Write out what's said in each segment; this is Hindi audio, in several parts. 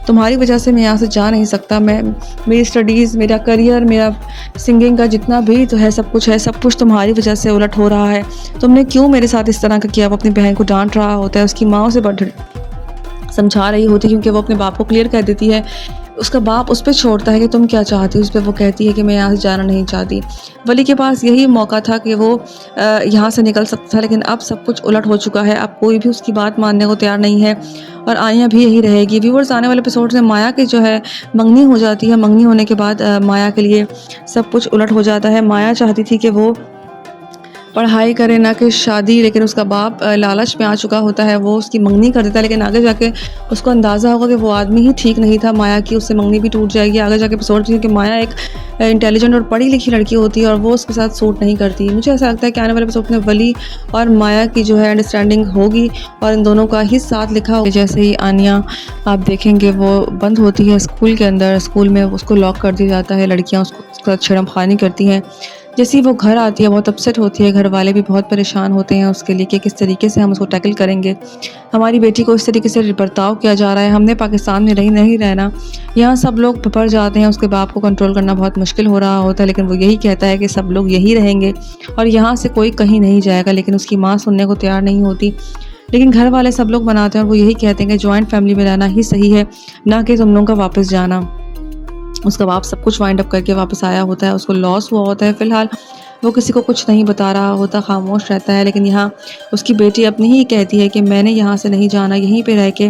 तुम्हारी वजह से मैं यहाँ से जा नहीं सकता। मैं मेरी स्टडीज़, मेरा करियर, मेरा सिंगिंग का जितना भी तो है, सब कुछ तुम्हारी वजह से उलट हो रहा है। तुमने क्यों मेरे साथ इस तरह का किया? वो अपनी बहन को डाँट रहा होता है, उसकी माँ उसे समझा रही होती है क्योंकि वो अपने बाप को क्लियर कह देती है। उसका बाप उस पे छोड़ता है कि तुम क्या चाहती हो? उस पे वो कहती है कि मैं यहाँ से जाना नहीं चाहती। वली के पास यही मौका था कि वो यहाँ से निकल सकता था, लेकिन अब सब कुछ उलट हो चुका है। अब कोई भी उसकी बात मानने को तैयार नहीं है और आनिया भी यही रहेगी। व्यूअर्स, आने वाले एपिसोड्स में माया की जो है मंगनी हो जाती है। मंगनी होने के बाद माया के लिए सब कुछ उलट हो जाता है। माया चाहती थी कि वो पढ़ाई करे ना कि शादी, लेकिन उसका बाप लालच में आ चुका होता है, वो उसकी मंगनी कर देता है। लेकिन आगे जाके उसको अंदाज़ा होगा कि वो आदमी ही ठीक नहीं था। माया की उससे मंगनी भी टूट जाएगी। आगे जाके एपिसोड में कि माया एक इंटेलिजेंट और पढ़ी लिखी लड़की होती है और वो उसके साथ सूट नहीं करती। मुझे ऐसा लगता है कि आने वाले एपिसोड में वली और माया की जो है अंडरस्टैंडिंग होगी और इन दोनों का ही साथ लिखा होगा। जैसे ही आनिया आप देखेंगे वो बंद होती है स्कूल के अंदर, स्कूल में उसको लॉक कर दिया जाता है, लड़कियाँ उसको छेड़खानी करती हैं। जैसे ही वो घर आती है बहुत अपसेट होती है, घर वाले भी बहुत परेशान होते हैं उसके लिए कि किस तरीके से हम उसको टैकल करेंगे। हमारी बेटी को इस तरीके से बर्ताव किया जा रहा है, हमने पाकिस्तान में नहीं रहना। यहाँ सब लोग भपर जाते हैं, उसके बाप को कंट्रोल करना बहुत मुश्किल हो रहा होता है, लेकिन वो यही कहता है कि सब लोग यही रहेंगे और यहाँ से कोई कहीं नहीं जाएगा। लेकिन उसकी माँ सुनने को तैयार नहीं होती। लेकिन घर वाले सब लोग मनाते हैं और वो यही कहते हैं कि जॉइंट फैमिली में रहना ही सही है, ना कि तुम लोगों का वापस जाना। उसका बाप सब कुछ वाइंड अप करके वापस आया होता है, उसको लॉस हुआ होता है। फ़िलहाल वो किसी को कुछ नहीं बता रहा होता, खामोश रहता है। लेकिन यहाँ उसकी बेटी अपनी ही कहती है कि मैंने यहाँ से नहीं जाना, यहीं पे रह के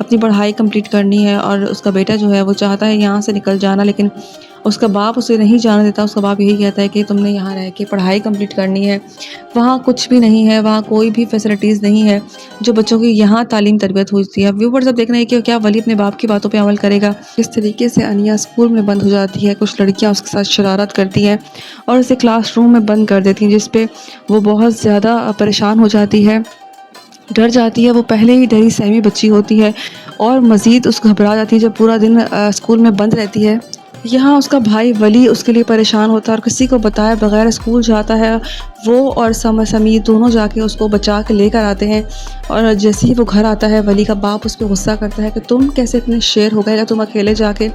अपनी पढ़ाई कंप्लीट करनी है। और उसका बेटा जो है वो चाहता है यहाँ से निकल जाना, लेकिन उसका बाप उसे नहीं जाने देता। उसका बाप यही कहता है कि तुमने यहाँ रह के पढ़ाई कंप्लीट करनी है। वहाँ कुछ भी नहीं है, वहाँ कोई भी फैसिलिटीज़ नहीं है जो बच्चों की यहाँ तालीम तरबियत होती है। व्यूवर्स अब देखना है कि क्या वली अपने बाप की बातों पे अमल करेगा। किस तरीके से अनिया स्कूल में बंद हो जाती है, कुछ लड़कियाँ उसके साथ शरारत करती हैं और उसे क्लासरूम में बंद कर देती हैं, जिस पे वो बहुत ज़्यादा परेशान हो जाती है, डर जाती है। वो पहले ही डरी सहमी बच्ची होती है और मज़ीद उसको घबरा जाती है जब पूरा दिन स्कूल में बंद रहती है। यहाँ उसका भाई वली उसके लिए परेशान होता है और किसी को बताए बगैर स्कूल जाता है। वो और समीर दोनों जाके उसको बचा के लेकर आते हैं और जैसे ही वो घर आता है वली का बाप उस पर गुस्सा करता है कि तुम कैसे इतने शेर हो गए, तुम अकेले जाके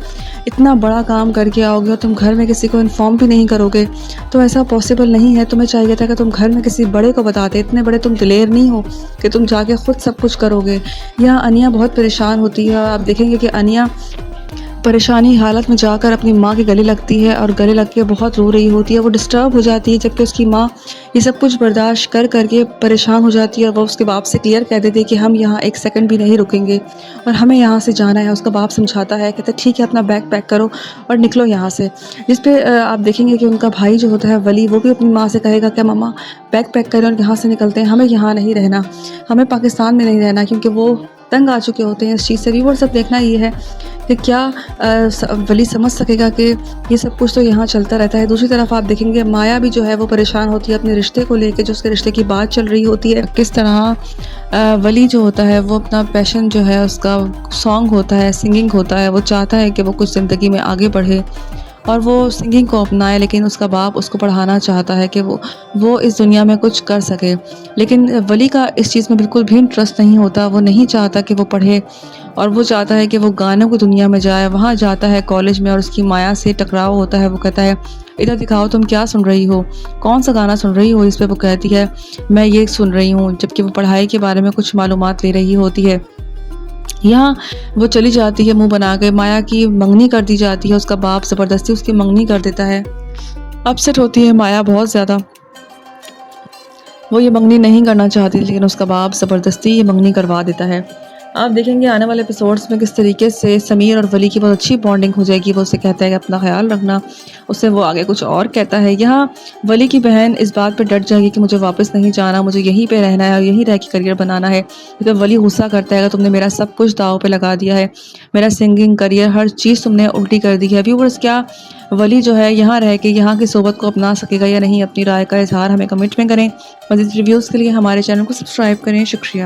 इतना बड़ा काम करके आओगे और तुम घर में किसी को इन्फॉर्म भी नहीं करोगे, तो ऐसा पॉसिबल नहीं है। तुम्हें चाहिए था कि तुम घर में किसी बड़े को बताते, इतने बड़े तुम दिलेर नहीं हो कि तुम जाके खुद सब कुछ करोगे। यहाँ अनिया बहुत परेशान होती है। आप देखेंगे कि अनिया परेशानी हालत में जाकर अपनी माँ के गले लगती है और गले लग के बहुत रो रही होती है। वो डिस्टर्ब हो जाती है, जबकि उसकी माँ ये सब कुछ बर्दाश्त कर करके परेशान हो जाती है और वो उसके बाप से क्लियर कह देती है कि हम यहाँ एक सेकंड भी नहीं रुकेंगे और हमें यहाँ से जाना है। उसका बाप समझाता है, कहता है ठीक है अपना बैग पैक करो और निकलो यहाँ से। जिस पे आप देखेंगे कि उनका भाई जो होता है वली, वो भी अपनी माँ से कहेगा क्या मम्मा बैग पैक करें और यहाँ से निकलते हैं, हमें यहाँ नहीं रहना, हमें पाकिस्तान में नहीं रहना, क्योंकि वो तंग आ चुके होते हैं इस चीज़ से। व्यूअर्स सब देखना ये है कि क्या वली समझ सकेगा कि ये सब कुछ तो यहाँ चलता रहता है। दूसरी तरफ आप देखेंगे माया भी जो है वो परेशान होती है अपने रिश्ते को लेके, जो उसके रिश्ते की बात चल रही होती है। किस तरह वली जो होता है वो अपना पैशन जो है उसका सॉन्ग होता है, सिंगिंग होता है, वो चाहता है कि वो कुछ ज़िंदगी में आगे बढ़े और वो सिंगिंग को अपनाए, लेकिन उसका बाप उसको पढ़ाना चाहता है कि वो इस दुनिया में कुछ कर सके। लेकिन वली का इस चीज़ में बिल्कुल भी इंटरेस्ट नहीं होता, वो नहीं चाहता कि वो पढ़े और वो चाहता है कि वो गानों की दुनिया में जाए। वहाँ जाता है कॉलेज में और उसकी माया से टकराव होता है। वो कहता है इधर दिखाओ तुम क्या सुन रही हो, कौन सा गाना सुन रही हो। इस पर वो कहती है मैं ये सुन रही हूँ, जबकि वो पढ़ाई के बारे में कुछ मालूमात ले रही होती है। यहाँ वो चली जाती है मुंह बना के, माया की मंगनी कर दी जाती है, उसका बाप ज़बरदस्ती उसकी मंगनी कर देता है। अपसेट होती है माया बहुत ज़्यादा, वो ये मंगनी नहीं करना चाहती, लेकिन उसका बाप ज़बरदस्ती ये मंगनी करवा देता है। आप देखेंगे आने वाले एपिसोड्स में किस तरीके से समीर और वली की बहुत अच्छी बॉन्डिंग हो जाएगी। वो उससे कहता है कि अपना ख्याल रखना, उससे वो आगे कुछ और कहता है। यहाँ वली की बहन इस बात पे डट जाएगी कि मुझे वापस नहीं जाना, मुझे यहीं पे रहना है और यहीं रह के करियर बनाना है। तो वली गुस्सा करता है कि तुमने मेरा सब कुछ दाव पे लगा दिया है, मेरा सिंगिंग करियर हर चीज़ तुमने उल्टी कर दी है। व्यूअर्स क्या वली जो है यहाँ रह के यहाँ की सोबत को अपना सकेगा या नहीं, अपनी राय का इजहार हमें कमेंट में करें। मज़ीद रिव्यूज़ के लिए हमारे चैनल को सब्सक्राइब करें। शुक्रिया।